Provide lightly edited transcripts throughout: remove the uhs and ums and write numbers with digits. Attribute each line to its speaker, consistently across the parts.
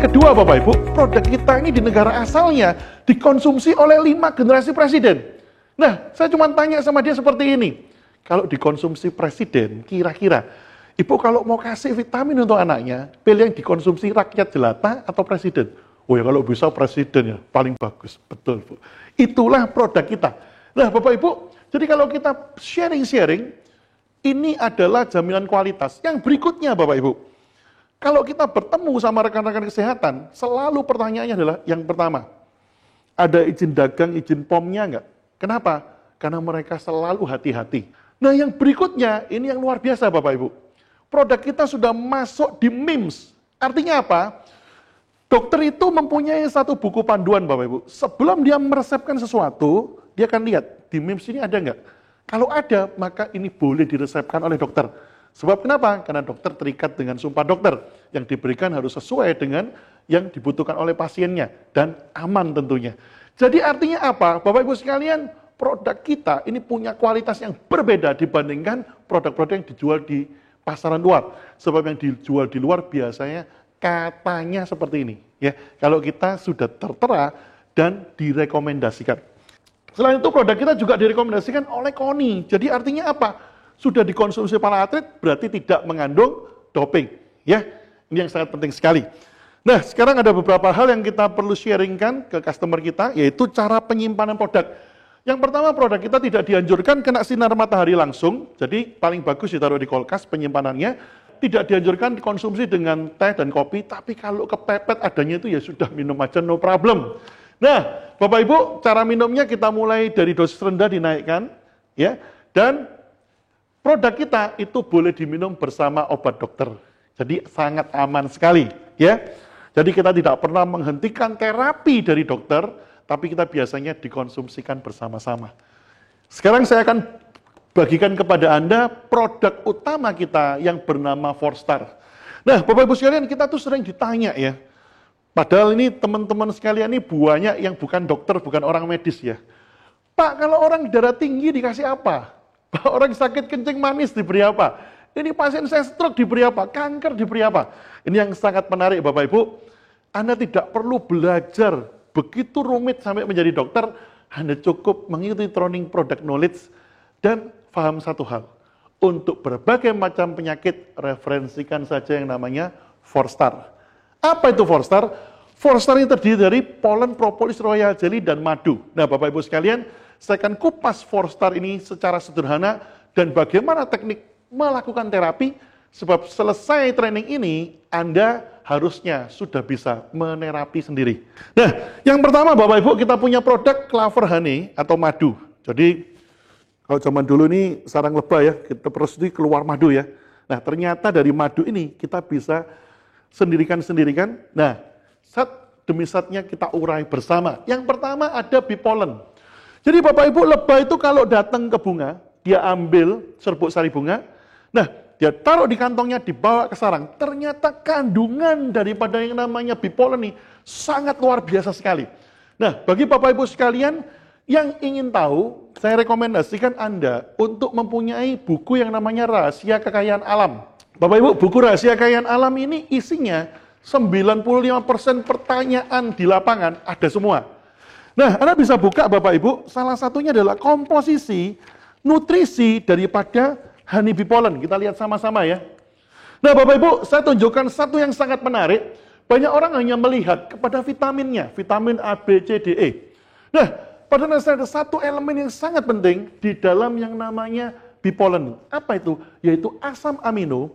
Speaker 1: kedua Bapak Ibu, produk kita ini di negara asalnya dikonsumsi oleh 5 generasi presiden. Nah, saya cuma tanya sama dia seperti ini. Kalau dikonsumsi presiden, kira-kira Ibu kalau mau kasih vitamin untuk anaknya, pilih yang dikonsumsi rakyat jelata atau presiden? Oh ya kalau bisa presiden ya, paling bagus. Betul Bu. Itulah produk kita. Nah Bapak Ibu, jadi kalau kita sharing-sharing, ini adalah jaminan kualitas. Yang berikutnya Bapak Ibu, kalau kita bertemu sama rekan-rekan kesehatan, selalu pertanyaannya adalah yang pertama, ada izin dagang, izin POM-nya enggak? Kenapa? Karena mereka selalu hati-hati. Nah yang berikutnya, ini yang luar biasa Bapak Ibu. Produk kita sudah masuk di MIMS. Artinya apa? Dokter itu mempunyai satu buku panduan Bapak Ibu. Sebelum dia meresepkan sesuatu, dia akan lihat, di MIMS ini ada enggak? Kalau ada, maka ini boleh diresepkan oleh dokter. Sebab kenapa? Karena dokter terikat dengan sumpah dokter. Yang diberikan harus sesuai dengan yang dibutuhkan oleh pasiennya. Dan aman tentunya. Jadi artinya apa? Bapak Ibu sekalian, produk kita ini punya kualitas yang berbeda dibandingkan produk-produk yang dijual di pasaran luar. Sebab yang dijual di luar biasanya katanya seperti ini. Ya, kalau kita sudah tertera dan direkomendasikan. Selain itu produk kita juga direkomendasikan oleh KONI. Jadi artinya apa? Sudah dikonsumsi para atlet berarti tidak mengandung doping. Ya, ini yang sangat penting sekali. Nah, sekarang ada beberapa hal yang kita perlu sharingkan ke customer kita, yaitu cara penyimpanan produk. Yang pertama, produk kita tidak dianjurkan kena sinar matahari langsung, jadi paling bagus ditaruh di kulkas penyimpanannya. Tidak dianjurkan dikonsumsi dengan teh dan kopi, tapi kalau kepepet adanya itu ya sudah minum aja, no problem. Nah, Bapak Ibu, cara minumnya kita mulai dari dosis rendah dinaikkan, ya. Dan produk kita itu boleh diminum bersama obat dokter. Jadi sangat aman sekali, ya. Jadi kita tidak pernah menghentikan terapi dari dokter, tapi kita biasanya dikonsumsikan bersama-sama. Sekarang saya akan bagikan kepada Anda produk utama kita yang bernama Forstar. Nah, Bapak Ibu sekalian, kita tuh sering ditanya ya. Padahal ini teman-teman sekalian ini banyak yang bukan dokter, bukan orang medis ya. Pak, kalau orang darah tinggi dikasih apa? Pak, orang sakit kencing manis diberi apa? Ini pasien saya stroke diberi apa? Kanker diberi apa? Ini yang sangat menarik Bapak Ibu. Anda tidak perlu belajar begitu rumit sampai menjadi dokter, Anda cukup mengikuti training product knowledge dan paham satu hal. Untuk berbagai macam penyakit, referensikan saja yang namanya Forstar. Apa itu Forstar? Forstar ini terdiri dari polen, propolis, royal jelly, dan madu. Nah Bapak Ibu sekalian, saya akan kupas Forstar ini secara sederhana dan bagaimana teknik melakukan terapi, sebab selesai training ini, Anda harusnya sudah bisa menerapi sendiri. Nah, yang pertama Bapak Ibu, kita punya produk Clover Honey atau madu. Jadi, kalau zaman dulu ini sarang lebah ya, kita prosedur keluar madu ya. Nah, ternyata dari madu ini kita bisa sendirikan. Nah, sat demi satnya kita urai bersama. Yang pertama ada bee pollen. Jadi Bapak Ibu, lebah itu kalau datang ke bunga, dia ambil serbuk sari bunga, nah, dia taruh di kantongnya, dibawa ke sarang. Ternyata kandungan daripada yang namanya bee pollen ini sangat luar biasa sekali. Nah, bagi Bapak Ibu sekalian yang ingin tahu, saya rekomendasikan Anda untuk mempunyai buku yang namanya Rahasia Kekayaan Alam. Bapak Ibu, buku Rahasia Kekayaan Alam ini isinya 95% pertanyaan di lapangan ada semua. Nah, Anda bisa buka Bapak Ibu, salah satunya adalah komposisi nutrisi daripada honey bee pollen. Kita lihat sama-sama ya. Nah Bapak Ibu, saya tunjukkan satu yang sangat menarik. Banyak orang hanya melihat kepada vitaminnya, vitamin A, B, C, D, E. Nah, padahal ada satu elemen yang sangat penting di dalam yang namanya bee pollen. Apa itu? Yaitu asam amino,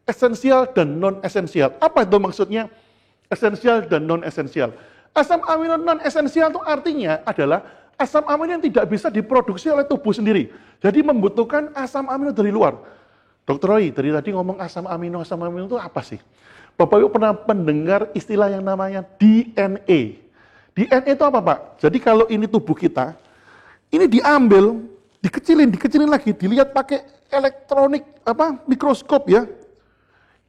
Speaker 1: esensial dan non-esensial. Apa itu maksudnya? Esensial dan non-esensial. Asam amino non-esensial itu artinya adalah asam amino yang tidak bisa diproduksi oleh tubuh sendiri. Jadi membutuhkan asam amino dari luar. Dr. Roy, dari tadi ngomong asam amino itu apa sih? Bapak Ibu pernah mendengar istilah yang namanya DNA. DNA itu apa Pak? Jadi kalau ini tubuh kita, ini diambil, dikecilin lagi, dilihat pakai elektronik mikroskop ya.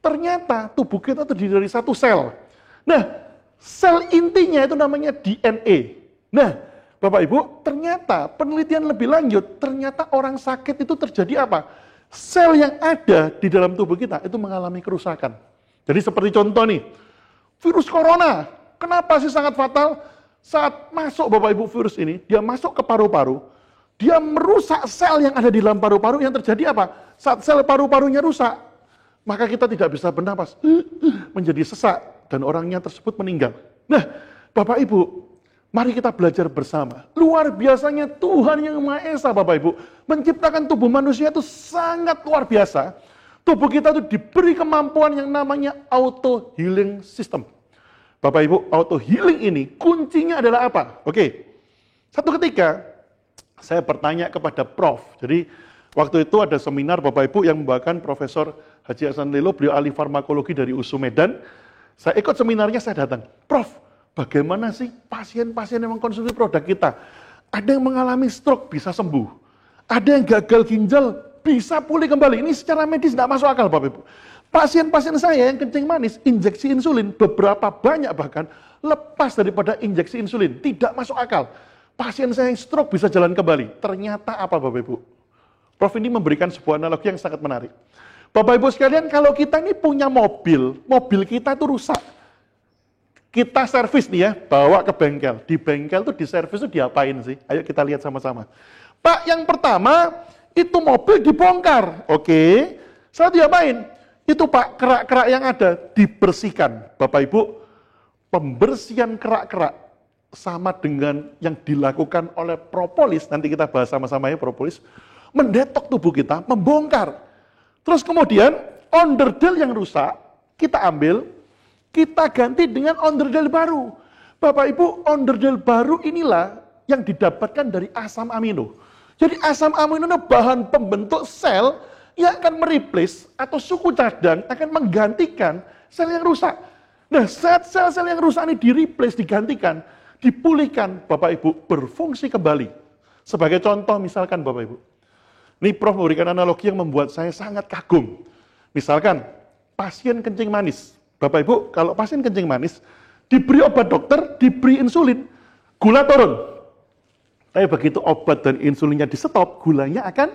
Speaker 1: Ternyata tubuh kita terdiri dari satu sel. Nah, sel intinya itu namanya DNA. Nah, Bapak Ibu, ternyata penelitian lebih lanjut, ternyata orang sakit itu terjadi apa? Sel yang ada di dalam tubuh kita itu mengalami kerusakan. Jadi seperti contoh nih, virus corona. Kenapa sih sangat fatal? Saat masuk Bapak Ibu virus ini, dia masuk ke paru-paru, dia merusak sel yang ada di dalam paru-paru. Yang terjadi apa? Saat sel paru-parunya rusak, maka kita tidak bisa bernapas, menjadi sesak, dan orangnya tersebut meninggal. Nah, Bapak Ibu, mari kita belajar bersama. Luar biasanya Tuhan yang Maha Esa, Bapak Ibu, menciptakan tubuh manusia itu sangat luar biasa. Tubuh kita itu diberi kemampuan yang namanya auto healing system. Bapak Ibu, auto healing ini kuncinya adalah apa? Oke, satu ketika saya bertanya kepada Prof. Jadi waktu itu ada seminar Bapak Ibu yang membawakan Profesor Haji Hasan Lelo, beliau ahli farmakologi dari USU Medan. Saya ikut seminarnya, saya datang. Prof, bagaimana sih pasien-pasien yang mengkonsumsi produk kita? Ada yang mengalami stroke, bisa sembuh. Ada yang gagal ginjal, bisa pulih kembali. Ini secara medis tidak masuk akal Bapak Ibu. Pasien-pasien saya yang kencing manis, injeksi insulin, beberapa banyak bahkan lepas daripada injeksi insulin. Tidak masuk akal. Pasien saya yang stroke bisa jalan kembali. Ternyata apa Bapak Ibu? Prof ini memberikan sebuah analogi yang sangat menarik. Bapak Ibu sekalian, kalau kita ini punya mobil, mobil kita itu rusak. Kita servis nih ya, bawa ke bengkel. Di bengkel tuh di servis tuh diapain sih? Ayo kita lihat sama-sama. Pak, yang pertama, itu mobil dibongkar. Oke, saya diapain? Itu Pak, kerak-kerak yang ada dibersihkan. Bapak Ibu, pembersihan kerak-kerak sama dengan yang dilakukan oleh propolis, nanti kita bahas sama-sama ya propolis, mendetok tubuh kita, membongkar. Terus kemudian, onderdel yang rusak, kita ambil, kita ganti dengan onderdel baru. Bapak Ibu, onderdel baru inilah yang didapatkan dari asam amino. Jadi asam amino itu bahan pembentuk sel yang akan mereplace atau suku cadang akan menggantikan sel yang rusak. Nah, saat sel-sel yang rusak ini direplace, digantikan, dipulihkan, Bapak Ibu, berfungsi kembali. Sebagai contoh misalkan Bapak Ibu, ini Prof memberikan analogi yang membuat saya sangat kagum. Misalkan, pasien kencing manis. Bapak Ibu, kalau pasien kencing manis, diberi obat dokter, diberi insulin, gula turun. Tapi begitu obat dan insulinnya di stop, gulanya akan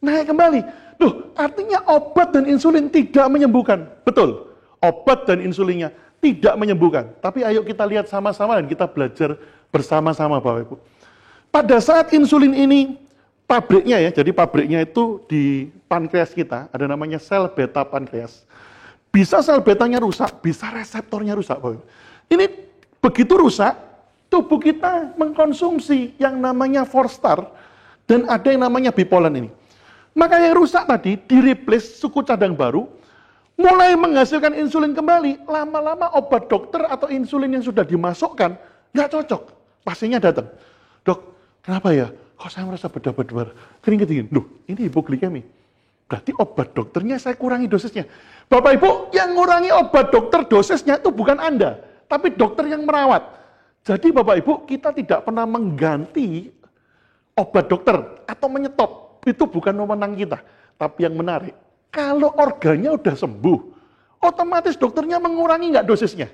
Speaker 1: naik kembali. Loh, artinya obat dan insulin tidak menyembuhkan. Betul, obat dan insulinnya tidak menyembuhkan. Tapi ayo kita lihat sama-sama dan kita belajar bersama-sama Bapak Ibu. Pada saat insulin ini, pabriknya ya, jadi pabriknya itu di pankreas kita, ada namanya sel beta pankreas. Bisa sel betanya rusak, bisa reseptornya rusak Bapak Ibu. Ini begitu rusak, tubuh kita mengkonsumsi yang namanya Forstar, dan ada yang namanya bipolen ini. Maka yang rusak tadi, di-replace suku cadang baru, mulai menghasilkan insulin kembali. Lama-lama obat dokter atau insulin yang sudah dimasukkan, nggak cocok. Pasiennya datang, dok, kenapa ya? Kok saya merasa berdebar-debar, kering-kering. Loh, ini hipoglikemi. Berarti obat dokternya saya kurangi dosisnya. Bapak Ibu, yang ngurangi obat dokter dosisnya itu bukan Anda, tapi dokter yang merawat. Jadi Bapak Ibu, kita tidak pernah mengganti obat dokter atau menyetop. Itu bukan wewenang kita. Tapi yang menarik, kalau organnya udah sembuh, otomatis dokternya mengurangi nggak dosisnya.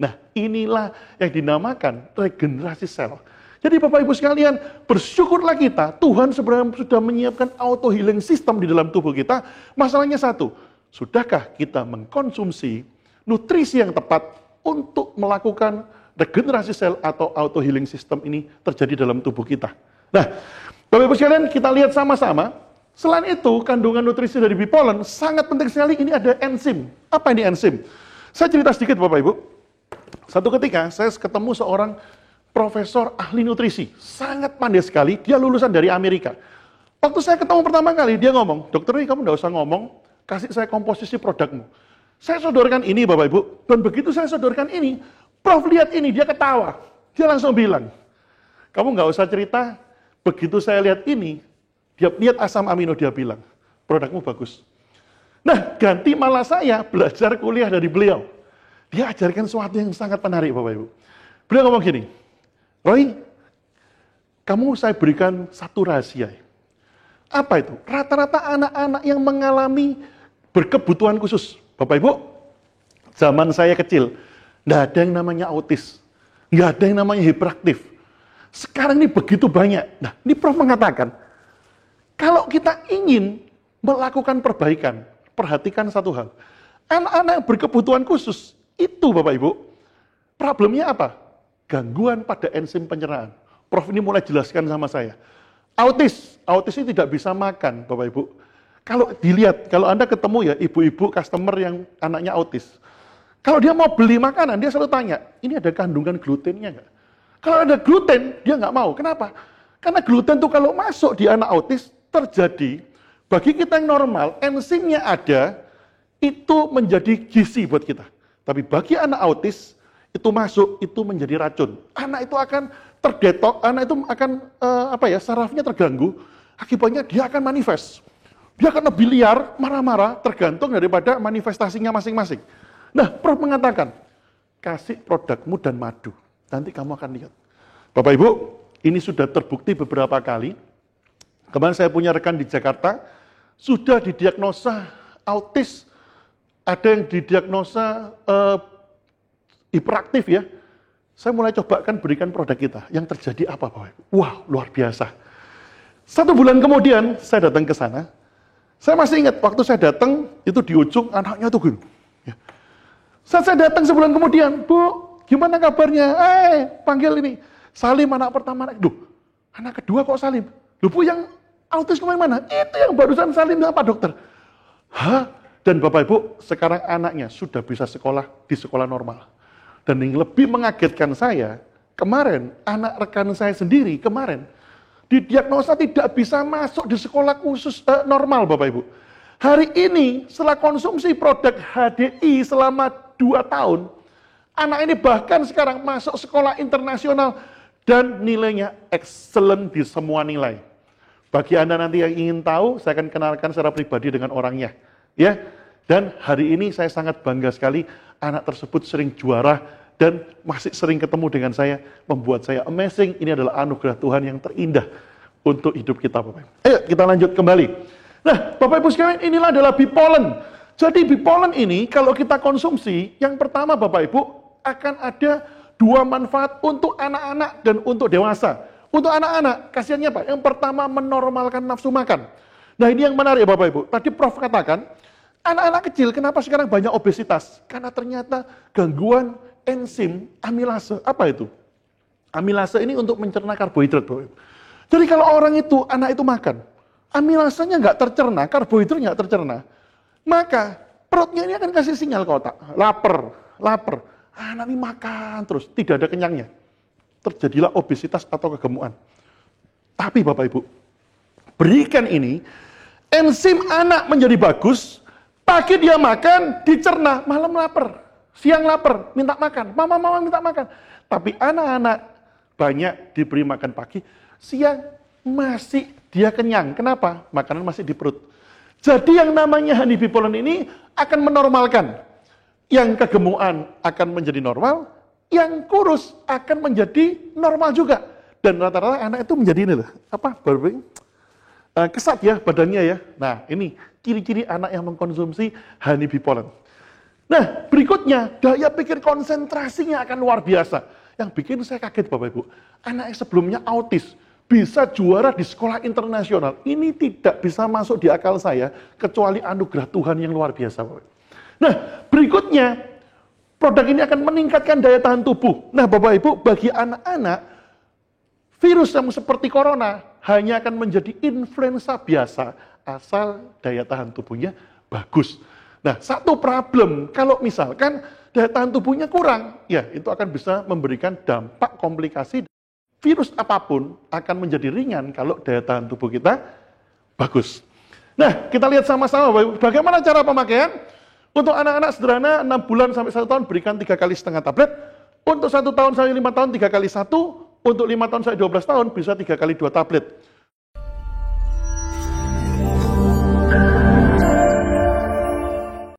Speaker 1: Nah, inilah yang dinamakan regenerasi sel. Jadi Bapak Ibu sekalian, bersyukurlah kita, Tuhan sebenarnya sudah menyiapkan auto healing system di dalam tubuh kita. Masalahnya satu, sudahkah kita mengkonsumsi nutrisi yang tepat untuk melakukan regenerasi sel atau auto healing system ini terjadi dalam tubuh kita. Nah, Bapak Ibu sekalian, kita lihat sama-sama. Selain itu, kandungan nutrisi dari bipolen sangat penting sekali. Ini ada enzim. Apa ini enzim? Saya cerita sedikit Bapak Ibu. Satu ketika saya ketemu seorang profesor ahli nutrisi, sangat pandai sekali. Dia lulusan dari Amerika. Waktu saya ketemu pertama kali, dia ngomong, dokter ini kamu nggak usah ngomong, kasih saya komposisi produkmu. Saya sodorkan ini Bapak Ibu, dan begitu saya sodorkan ini, Prof lihat ini, dia ketawa. Dia langsung bilang, kamu nggak usah cerita. Begitu saya lihat ini, dia lihat asam amino, dia bilang, produkmu bagus. Nah, ganti malah saya belajar kuliah dari beliau. Dia ajarkan sesuatu yang sangat menarik Bapak Ibu. Beliau ngomong gini, Roy, kamu saya berikan satu rahasia. Apa itu? Rata-rata anak-anak yang mengalami berkebutuhan khusus. Bapak Ibu, zaman saya kecil, nggak ada yang namanya autis. Nggak ada yang namanya hiperaktif. Sekarang ini begitu banyak. Nah, ini Prof mengatakan, kalau kita ingin melakukan perbaikan, perhatikan satu hal. Anak-anak yang berkebutuhan khusus, itu Bapak Ibu, Problemnya apa? Gangguan pada enzim pencernaan. Prof ini mulai jelaskan sama saya. Autis ini tidak bisa makan, Bapak Ibu. Kalau dilihat, kalau Anda ketemu ya ibu-ibu customer yang anaknya autis, kalau dia mau beli makanan, dia selalu tanya, ini ada kandungan glutennya nggak? Kalau ada gluten, dia nggak mau. Kenapa? Karena gluten itu kalau masuk di anak autis, terjadi, bagi kita yang normal, enzimnya ada, itu menjadi gizi buat kita. Tapi bagi anak autis, itu masuk, itu menjadi racun. Anak itu akan terdetok, anak itu akan sarafnya terganggu, akibatnya dia akan manifest. Dia akan lebih liar, marah-marah, tergantung daripada manifestasinya masing-masing. Nah, Prof mengatakan, kasih produkmu dan madu, nanti kamu akan lihat. Bapak Ibu, ini sudah terbukti beberapa kali. Kemarin saya punya rekan di Jakarta, sudah didiagnosa autis, ada yang didiagnosa hiperaktif ya. Saya mulai cobakan berikan produk kita. Yang terjadi apa Bapak Ibu? Wah, luar biasa. 1 bulan kemudian saya datang ke sana. Saya masih ingat waktu saya datang itu di ujung anaknya tuh gini. Ya. Saat saya datang sebulan kemudian, Bu, gimana kabarnya? Panggil ini. Salim anak pertama. Duh, anak kedua kok Salim? Loh Bu, yang autis kemana? Itu yang barusan Salim sama Pak Dokter. Hah? Dan Bapak Ibu, sekarang anaknya sudah bisa sekolah di sekolah normal. Dan yang lebih mengagetkan saya, kemarin anak rekan saya sendiri kemarin didiagnosa tidak bisa masuk di sekolah khusus normal Bapak Ibu. Hari ini setelah konsumsi produk HDI selama 2 tahun, anak ini bahkan sekarang masuk sekolah internasional dan nilainya excellent di semua nilai. Bagi Anda nanti yang ingin tahu, saya akan kenalkan secara pribadi dengan orangnya. Ya, dan hari ini saya sangat bangga sekali anak tersebut sering juara dan masih sering ketemu dengan saya, membuat saya amazing. Ini adalah anugerah Tuhan yang terindah untuk hidup kita, Bapak Ibu. Ayo kita lanjut kembali. Nah, Bapak Ibu sekalian, inilah adalah bipolen. Jadi bipolen ini kalau kita konsumsi, yang pertama Bapak Ibu akan ada 2 manfaat untuk anak-anak dan untuk dewasa. Untuk anak-anak, kasihannya Pak, yang pertama menormalkan nafsu makan. Nah ini yang menarik Bapak Ibu. Tadi Prof katakan, anak-anak kecil kenapa sekarang banyak obesitas? Karena ternyata gangguan enzim amilase. Apa itu? Amilase ini untuk mencerna karbohidrat, Bapak Ibu. Jadi kalau orang itu, anak itu makan, amilasenya nggak tercerna, karbohidratnya nggak tercerna, maka perutnya ini akan kasih sinyal ke otak, lapar. Anak ini makan terus, tidak ada kenyangnya. Terjadilah obesitas atau kegemukan. Tapi Bapak Ibu, berikan ini, enzim anak menjadi bagus, pagi dia makan, dicerna, malam lapar, siang lapar, minta makan, mama minta makan. Tapi anak-anak banyak diberi makan pagi, siang masih dia kenyang. Kenapa? Makanan masih di perut. Jadi yang namanya honey bipolen ini akan menormalkan. Yang kegemukan akan menjadi normal, yang kurus akan menjadi normal juga. Dan rata-rata anak itu menjadi ini loh, kesat ya badannya ya. Nah ini ciri-ciri anak yang mengkonsumsi honey bipolen. Nah berikutnya, daya pikir konsentrasinya akan luar biasa. Yang bikin saya kaget Bapak Ibu, anak yang sebelumnya autis, bisa juara di sekolah internasional. Ini tidak bisa masuk di akal saya, kecuali anugerah Tuhan yang luar biasa Bapak Ibu. Nah berikutnya, produk ini akan meningkatkan daya tahan tubuh. Nah Bapak Ibu, bagi anak-anak, virus yang seperti corona hanya akan menjadi influenza biasa, asal daya tahan tubuhnya bagus. Nah satu problem, kalau misalkan daya tahan tubuhnya kurang, ya itu akan bisa memberikan dampak komplikasi. Virus apapun akan menjadi ringan kalau daya tahan tubuh kita bagus. Nah, kita lihat sama-sama bagaimana cara pemakaian. Untuk anak-anak sederhana 6 bulan sampai 1 tahun berikan 3,5 kali tablet. Untuk 1 tahun sampai 5 tahun 3 kali 1. Untuk 5 tahun sampai 12 tahun bisa 3 kali 2 tablet.